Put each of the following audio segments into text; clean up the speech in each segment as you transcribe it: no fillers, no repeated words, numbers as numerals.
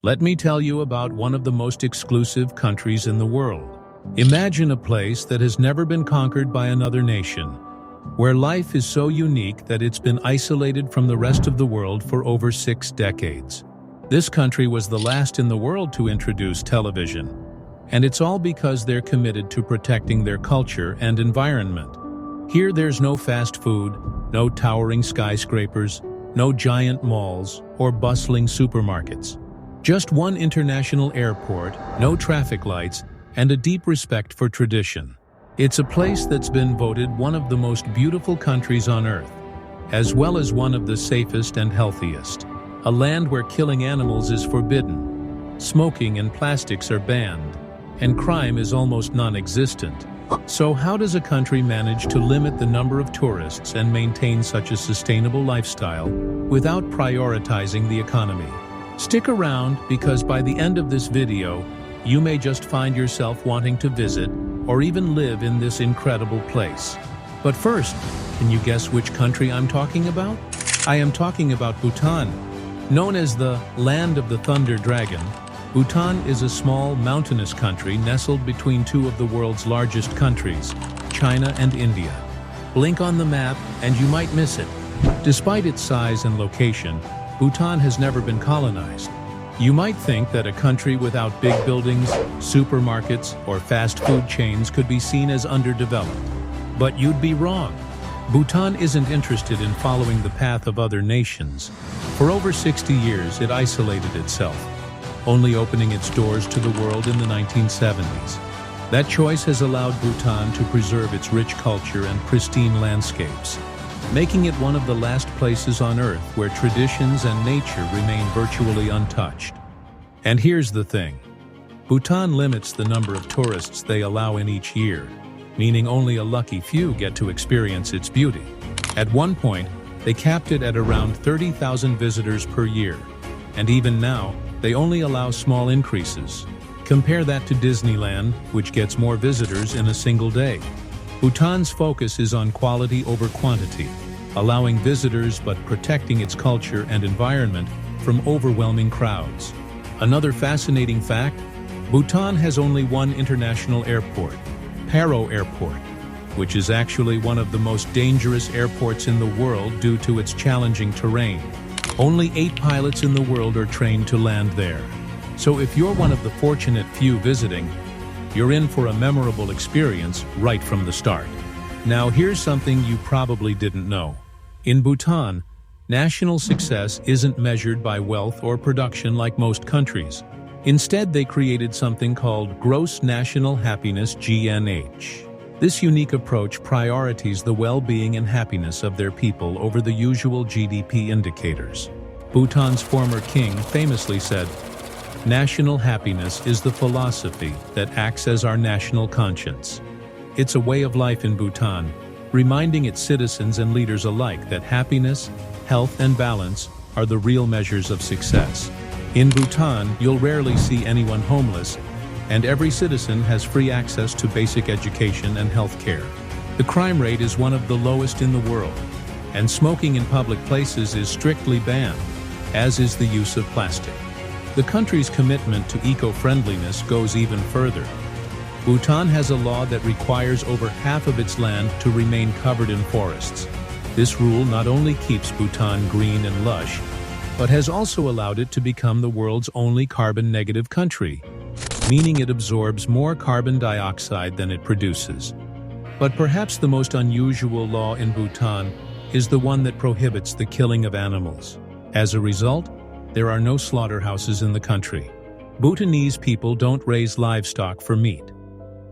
Let me tell you about one of the most exclusive countries in the world. Imagine a place that has never been conquered by another nation, where life is so unique that it's been isolated from the rest of the world for over 6 decades. This country was the last in the world to introduce television, and it's all because they're committed to protecting their culture and environment. Here there's no fast food, no towering skyscrapers, no giant malls or bustling supermarkets. Just one international airport, no traffic lights, and a deep respect for tradition. It's a place that's been voted one of the most beautiful countries on Earth, as well as one of the safest and healthiest. A land where killing animals is forbidden, smoking and plastics are banned, and crime is almost non-existent. So how does a country manage to limit the number of tourists and maintain such a sustainable lifestyle without prioritizing the economy? Stick around, because by the end of this video, you may just find yourself wanting to visit or even live in this incredible place. But first, can you guess which country I'm talking about? I am talking about Bhutan. Known as the Land of the Thunder Dragon, Bhutan is a small, mountainous country nestled between two of the world's largest countries, China and India. Blink on the map and you might miss it. Despite its size and location, Bhutan has never been colonized. You might think that a country without big buildings, supermarkets, or fast food chains could be seen as underdeveloped. But you'd be wrong. Bhutan isn't interested in following the path of other nations. For over 60 years, it isolated itself, only opening its doors to the world in the 1970s. That choice has allowed Bhutan to preserve its rich culture and pristine landscapes, making it one of the last places on Earth where traditions and nature remain virtually untouched. And here's the thing. Bhutan limits the number of tourists they allow in each year, meaning only a lucky few get to experience its beauty. At one point, they capped it at around 30,000 visitors per year, and even now, they only allow small increases. Compare that to Disneyland, which gets more visitors in a single day. Bhutan's focus is on quality over quantity, allowing visitors but protecting its culture and environment from overwhelming crowds. Another fascinating fact, Bhutan has only one international airport, Paro Airport, which is actually one of the most dangerous airports in the world due to its challenging terrain. Only 8 pilots in the world are trained to land there. So if you're one of the fortunate few visiting, you're in for a memorable experience right from the start. Now here's something you probably didn't know. In Bhutan, national success isn't measured by wealth or production like most countries. Instead, they created something called Gross National Happiness (GNH). This unique approach prioritizes the well-being and happiness of their people over the usual GDP indicators. Bhutan's former king famously said, "National happiness is the philosophy that acts as our national conscience." It's a way of life in Bhutan, reminding its citizens and leaders alike that happiness, health, and balance are the real measures of success. In Bhutan, you'll rarely see anyone homeless, and every citizen has free access to basic education and health care. The crime rate is one of the lowest in the world, and smoking in public places is strictly banned, as is the use of plastic. The country's commitment to eco-friendliness goes even further. Bhutan has a law that requires over half of its land to remain covered in forests. This rule not only keeps Bhutan green and lush, but has also allowed it to become the world's only carbon-negative country, meaning it absorbs more carbon dioxide than it produces. But perhaps the most unusual law in Bhutan is the one that prohibits the killing of animals. As a result, there are no slaughterhouses in the country. Bhutanese people don't raise livestock for meat.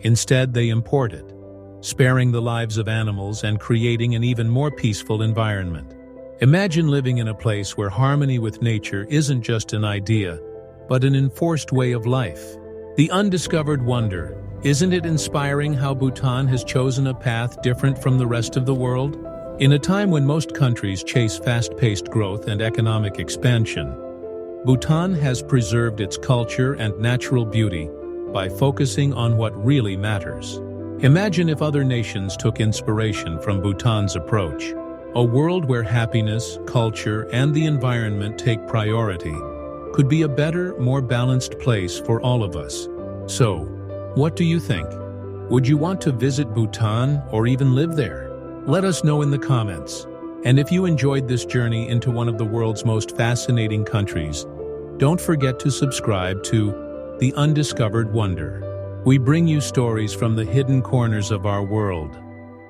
Instead, they import it, sparing the lives of animals and creating an even more peaceful environment. Imagine living in a place where harmony with nature isn't just an idea, but an enforced way of life. The undiscovered wonder. Isn't it inspiring how Bhutan has chosen a path different from the rest of the world? In a time when most countries chase fast-paced growth and economic expansion, Bhutan has preserved its culture and natural beauty by focusing on what really matters. Imagine if other nations took inspiration from Bhutan's approach. A world where happiness, culture, and the environment take priority, could be a better, more balanced place for all of us. So, what do you think? Would you want to visit Bhutan or even live there? Let us know in the comments. And if you enjoyed this journey into one of the world's most fascinating countries, don't forget to subscribe to The Undiscovered Wonder. We bring you stories from the hidden corners of our world.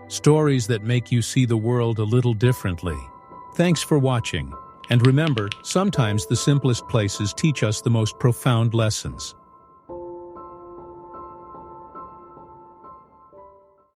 Stories that make you see the world a little differently. Thanks for watching. And remember, sometimes the simplest places teach us the most profound lessons.